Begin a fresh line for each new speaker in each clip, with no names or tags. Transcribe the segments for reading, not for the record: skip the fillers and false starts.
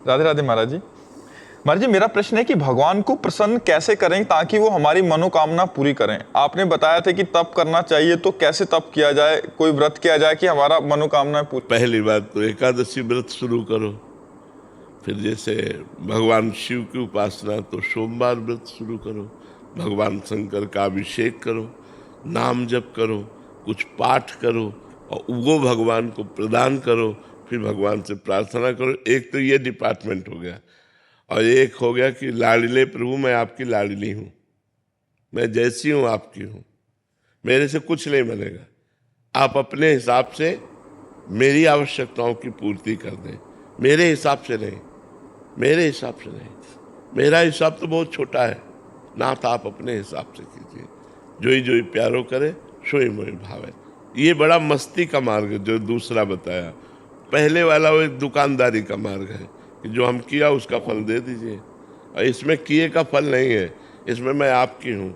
राधे राधे महाराज जी। महाराज जी, मेरा प्रश्न है कि भगवान को प्रसन्न कैसे करें ताकि वो हमारी मनोकामना पूरी करें। आपने बताया था कि तप करना चाहिए, तो कैसे तप किया जाए, कोई व्रत किया जाए कि हमारा मनोकामना पूरी।
पहली बात तो एकादशी व्रत शुरू करो। फिर जैसे भगवान शिव की उपासना तो सोमवार व्रत शुरू करो। भगवान शंकर का अभिषेक करो, नाम जप करो, कुछ पाठ करो और वो भगवान को प्रदान करो। फिर भगवान से प्रार्थना करो। एक तो ये डिपार्टमेंट हो गया, और एक हो गया कि लाडले प्रभु मैं आपकी लाडली हूँ, मैं जैसी हूँ आपकी हूँ, मेरे से कुछ नहीं बनेगा, आप अपने हिसाब से मेरी आवश्यकताओं की पूर्ति कर दें, मेरे हिसाब से नहीं, मेरे हिसाब से नहीं। मेरा हिसाब तो बहुत छोटा है, नाथ आप अपने हिसाब से कीजिए। जो ही प्यारो करे सो ही मोहि भावे। ये बड़ा मस्ती का मार्ग है जो दूसरा बताया। पहले वाला वो एक दुकानदारी का मार्ग है कि जो हम किया उसका फल दे दीजिए, और इसमें किए का फल नहीं है, इसमें मैं आपकी हूँ।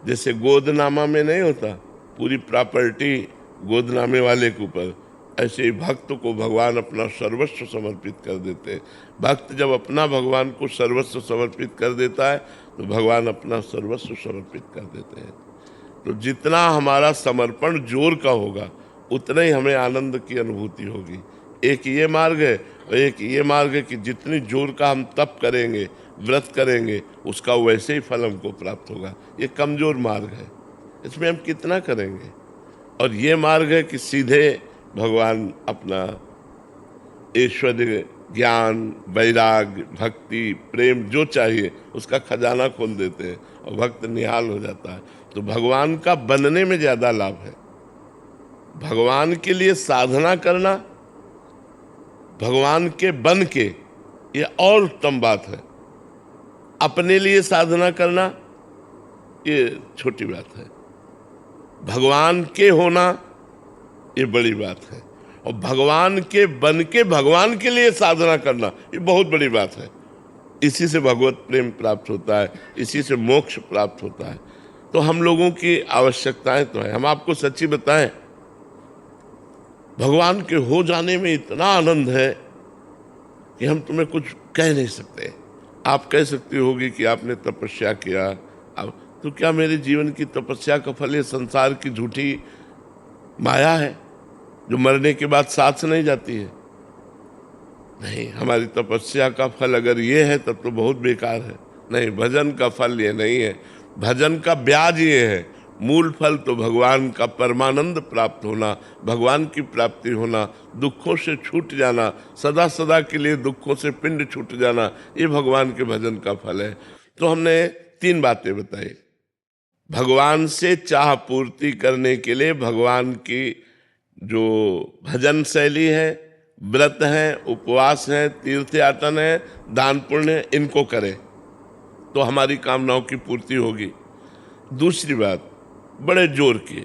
जैसे गोदनामा में नहीं होता पूरी प्रॉपर्टी गोदनामे वाले के ऊपर, ऐसे ही भक्त को भगवान अपना सर्वस्व समर्पित कर देते हैं। भक्त जब अपना भगवान को सर्वस्व समर्पित कर देता है तो भगवान अपना सर्वस्व समर्पित कर देते हैं। तो जितना हमारा समर्पण जोर का होगा उतना ही हमें आनंद की अनुभूति होगी। एक ये मार्ग है, और एक ये मार्ग है कि जितनी जोर का हम तप करेंगे, व्रत करेंगे, उसका वैसे ही फल हमको प्राप्त होगा। ये कमजोर मार्ग है, इसमें हम कितना करेंगे। और ये मार्ग है कि सीधे भगवान अपना ऐश्वर्य, ज्ञान, वैराग, भक्ति, प्रेम जो चाहिए उसका खजाना खोल देते हैं और भक्त निहाल हो जाता है। तो भगवान का बनने में ज्यादा लाभ है। भगवान के लिए साधना करना, भगवान के बन के, ये और उत्तम बात है। अपने लिए साधना करना ये छोटी बात है, भगवान के होना ये बड़ी बात है। और भगवान के बन के भगवान के लिए साधना करना ये बहुत बड़ी बात है। इसी से भगवत प्रेम प्राप्त होता है, इसी से मोक्ष प्राप्त होता है। तो हम लोगों की आवश्यकताएं तो है। हम आपको सच्ची बताएं, भगवान के हो जाने में इतना आनंद है कि हम तुम्हें कुछ कह नहीं सकते। आप कह सकती होगी कि आपने तपस्या किया, अब तो क्या मेरे जीवन की तपस्या का फल ये संसार की झूठी माया है जो मरने के बाद साथ नहीं जाती है? नहीं, हमारी तपस्या का फल अगर ये है तब तो बहुत बेकार है। नहीं, भजन का फल ये नहीं है, भजन का ब्याज ये है। मूल फल तो भगवान का परमानंद प्राप्त होना, भगवान की प्राप्ति होना, दुखों से छूट जाना, सदा सदा के लिए दुखों से पिंड छूट जाना, ये भगवान के भजन का फल है। तो हमने 3 बातें बताई। भगवान से चाह पूर्ति करने के लिए भगवान की जो भजन शैली है, व्रत है, उपवास है, तीर्थ यातन है, दान पुण्य है, इनको करें तो हमारी कामनाओं की पूर्ति होगी। दूसरी बात बड़े जोर की,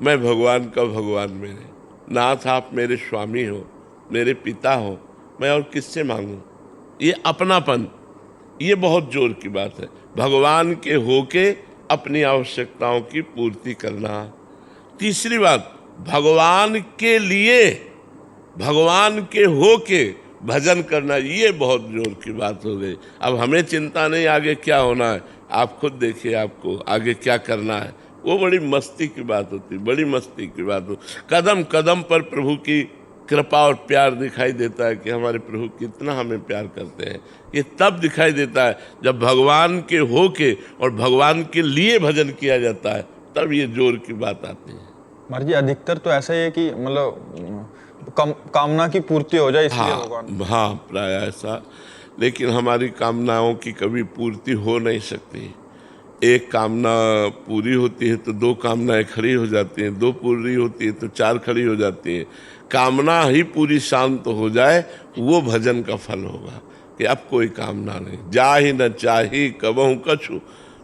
मैं भगवान का भगवान मेरे, नाथ आप मेरे स्वामी हो, मेरे पिता हो, मैं और किससे मांगूं? ये अपनापन, ये बहुत जोर की बात है। भगवान के होके अपनी आवश्यकताओं की पूर्ति करना। तीसरी बात, भगवान के लिए, भगवान के होके भजन करना, ये बहुत जोर की बात हो गई। अब हमें चिंता नहीं आगे क्या होना है, आप खुद देखिए आपको आगे क्या करना है। वो बड़ी मस्ती की बात होती, बड़ी मस्ती की बात हो। कदम कदम पर प्रभु की कृपा और प्यार दिखाई देता है कि हमारे प्रभु कितना हमें प्यार करते हैं। ये तब दिखाई देता है जब भगवान के होके और भगवान के लिए भजन किया जाता है, तब ये जोर की बात आती है।
महाराज जी, अधिकतर तो ऐसा ही है कि मतलब कामना की पूर्ति हो जाए इसलिए भगवान।
हाँ, प्राय ऐसा। लेकिन हमारी कामनाओं की कभी पूर्ति हो नहीं सकती। एक कामना पूरी होती है तो 2 कामनाएं खड़ी हो जाती हैं, 2 पूरी होती है तो 4 खड़ी हो जाती हैं। कामना ही पूरी शांत हो जाए, वो भजन का फल होगा कि अब कोई कामना नहीं। जाहि न चाही कबहु कछु,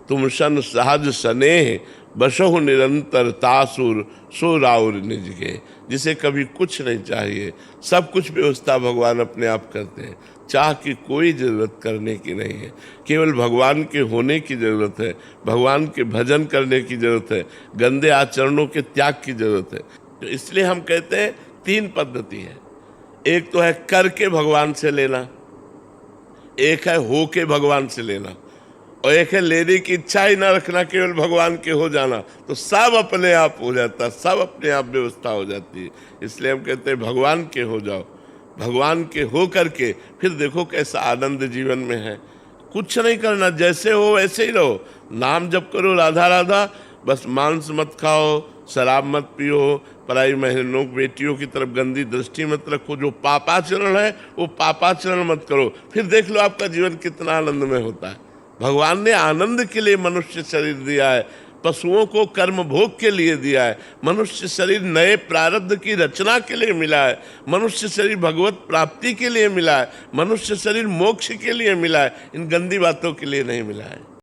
तुम सन सहज स्नेह, बसहु निरंतर तासुर, सो राउर निज के। जिसे कभी कुछ नहीं चाहिए, सब कुछ व्यवस्था भगवान अपने आप करते हैं। चाह की कोई जरूरत करने की नहीं है, केवल भगवान के होने की जरूरत है, भगवान के भजन करने की जरूरत है, गंदे आचरणों के त्याग की जरूरत है। तो इसलिए हम कहते हैं 3 पद्धति है। एक तो है करके भगवान से लेना, एक है हो के भगवान से लेना, और एक है लेने की इच्छा ही ना रखना, केवल भगवान के हो जाना। तो सब अपने आप हो जाता, सब अपने आप व्यवस्था हो जाती है। इसलिए हम कहते हैं भगवान के हो जाओ, भगवान के हो करके फिर देखो कैसा आनंद जीवन में है। कुछ नहीं करना, जैसे हो वैसे ही रहो। नाम जप करो राधा राधा, बस मांस मत खाओ, शराब मत पियो, पराई बहनों बेटियों की तरफ गंदी दृष्टि मत रखो, जो पापाचरण है वो पापाचरण मत करो। फिर देख लो आपका जीवन कितना आनंदमय होता है। भगवान ने आनंद के लिए मनुष्य शरीर दिया है, पशुओं को कर्म भोग के लिए दिया है। मनुष्य शरीर नए प्रारब्ध की रचना के लिए मिला है। मनुष्य शरीर भगवत प्राप्ति के लिए मिला है। मनुष्य शरीर मोक्ष के लिए मिला है, इन गंदी बातों के लिए नहीं मिला है।